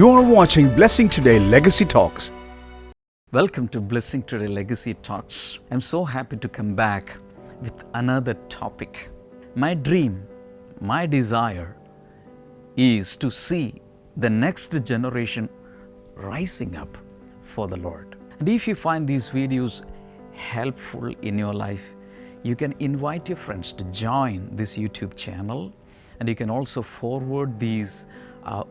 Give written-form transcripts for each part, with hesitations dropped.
You're watching Blessing Today Legacy Talks. Welcome to Blessing Today Legacy Talks. I'm so happy to come back with another topic. My dream, my desire is to see the next generation rising up for the Lord. And if you find these videos helpful in your life, you can invite your friends to join this YouTube channel, and you can also forward these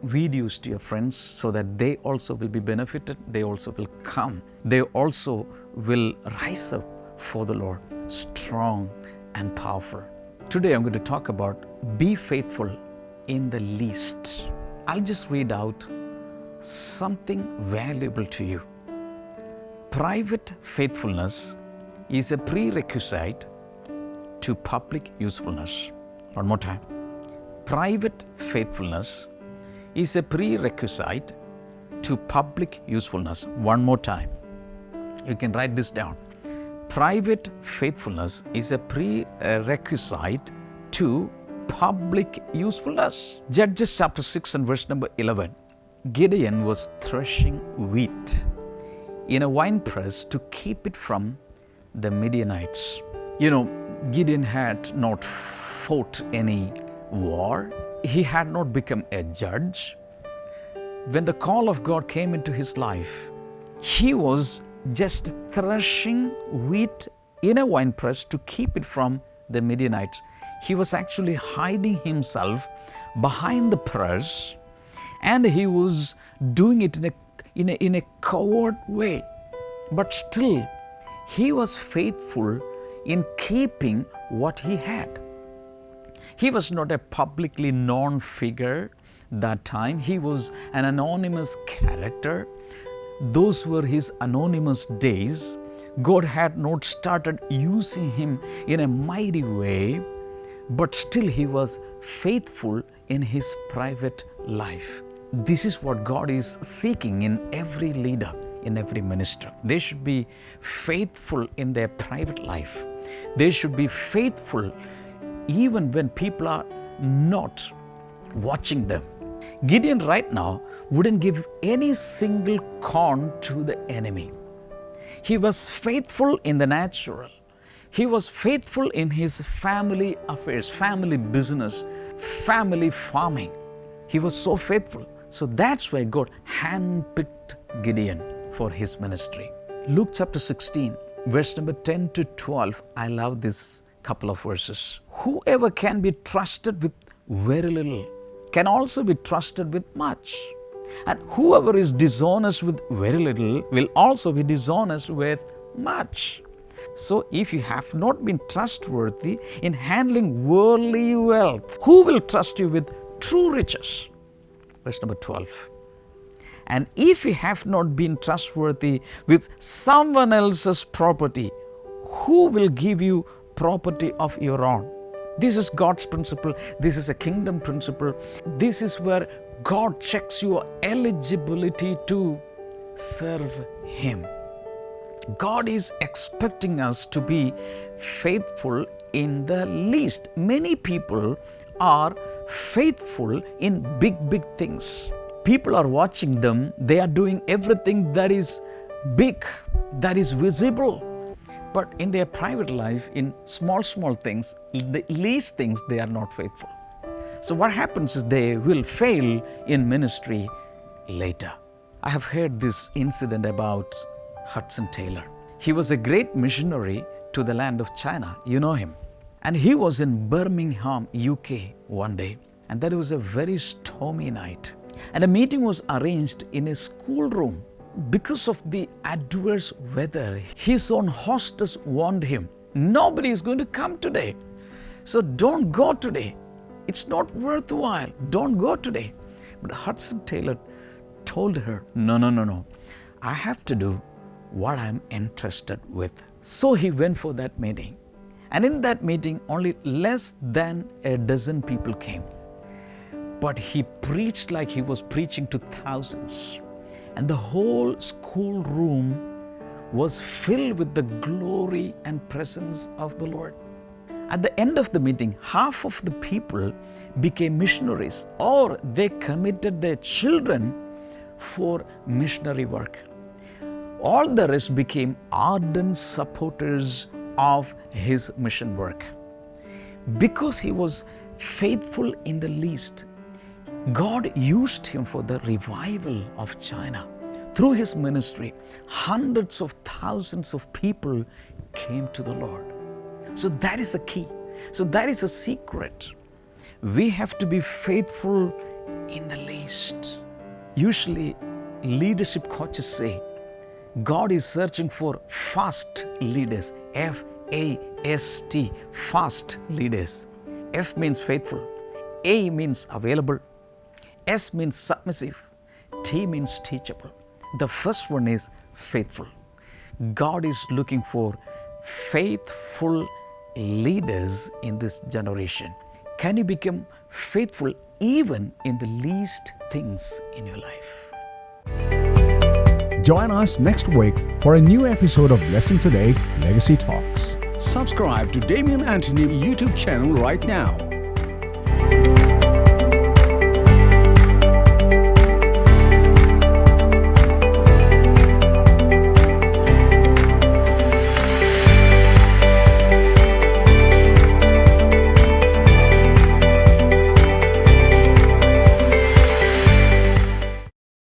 videos to your friends so that they also will be benefited, they also will come, they also will rise up for the Lord, strong and powerful. Today I'm going to talk about be faithful in the least. I'll just read out something valuable to you. Private faithfulness is a prerequisite to public usefulness. One more time. Private faithfulness is a prerequisite to public usefulness. One more time. You can write this down. Private faithfulness is a prerequisite to public usefulness. Judges chapter 6 and verse number 11. Gideon was threshing wheat in a winepress to keep it from the Midianites. You know, Gideon had not fought any war. He had not become a judge. When the call of God came into his life, he was just threshing wheat in a winepress to keep it from the Midianites. He was actually hiding himself behind the press, and he was doing it in a coward way. But still, he was faithful in keeping what he had. He was not a publicly known figure that time. He was an anonymous character. Those were his anonymous days. God had not started using him in a mighty way, but still he was faithful in his private life. This is what God is seeking in every leader, in every minister. They should be faithful in their private life. They should be faithful even when people are not watching them. Gideon right now wouldn't give any single corn to the enemy. He was faithful in the natural. He was faithful in his family affairs, family business, family farming. He was so faithful. So that's why God handpicked Gideon for his ministry. Luke chapter 16, verse number 10 to 12. I love this couple of verses. Whoever can be trusted with very little can also be trusted with much. And whoever is dishonest with very little will also be dishonest with much. So if you have not been trustworthy in handling worldly wealth, who will trust you with true riches? Verse number 12. And if you have not been trustworthy with someone else's property, who will give you property of your own? This is God's principle. This is a kingdom principle. This is where God checks your eligibility to serve Him. God is expecting us to be faithful in the least. Many people are faithful in big things. People are watching them. They are doing everything that is big, that is visible. But in their private life, in small things, the least things, they are not faithful. So what happens is they will fail in ministry later. I have heard this incident about Hudson Taylor. He was a great missionary to the land of China. You know him. And he was in Birmingham, UK one day. And that was a very stormy night. And a meeting was arranged in a schoolroom. Because of the adverse weather, his own hostess warned him, nobody is going to come today. So don't go today. It's not worthwhile. Don't go today. But Hudson Taylor told her, no. I have to do what I'm interested with. So he went for that meeting. And in that meeting, only less than a dozen people came. But he preached like he was preaching to thousands. And the whole schoolroom was filled with the glory and presence of the Lord. At the end of the meeting, half of the people became missionaries, or they committed their children for missionary work. All the rest became ardent supporters of his mission work. Because he was faithful in the least, God used him for the revival of China. Through his ministry, hundreds of thousands of people came to the Lord. So that is the key. So that is a secret. We have to be faithful in the least. Usually, leadership coaches say, God is searching for fast leaders. F-A-S-T, fast leaders. F means faithful. A means available. S means submissive. T means teachable. The first one is faithful. God is looking for faithful leaders in this generation. Can you become faithful even in the least things in your life? Join us next week for a new episode of Blessing Today Legacy Talks. Subscribe to Damien Antony YouTube channel right now.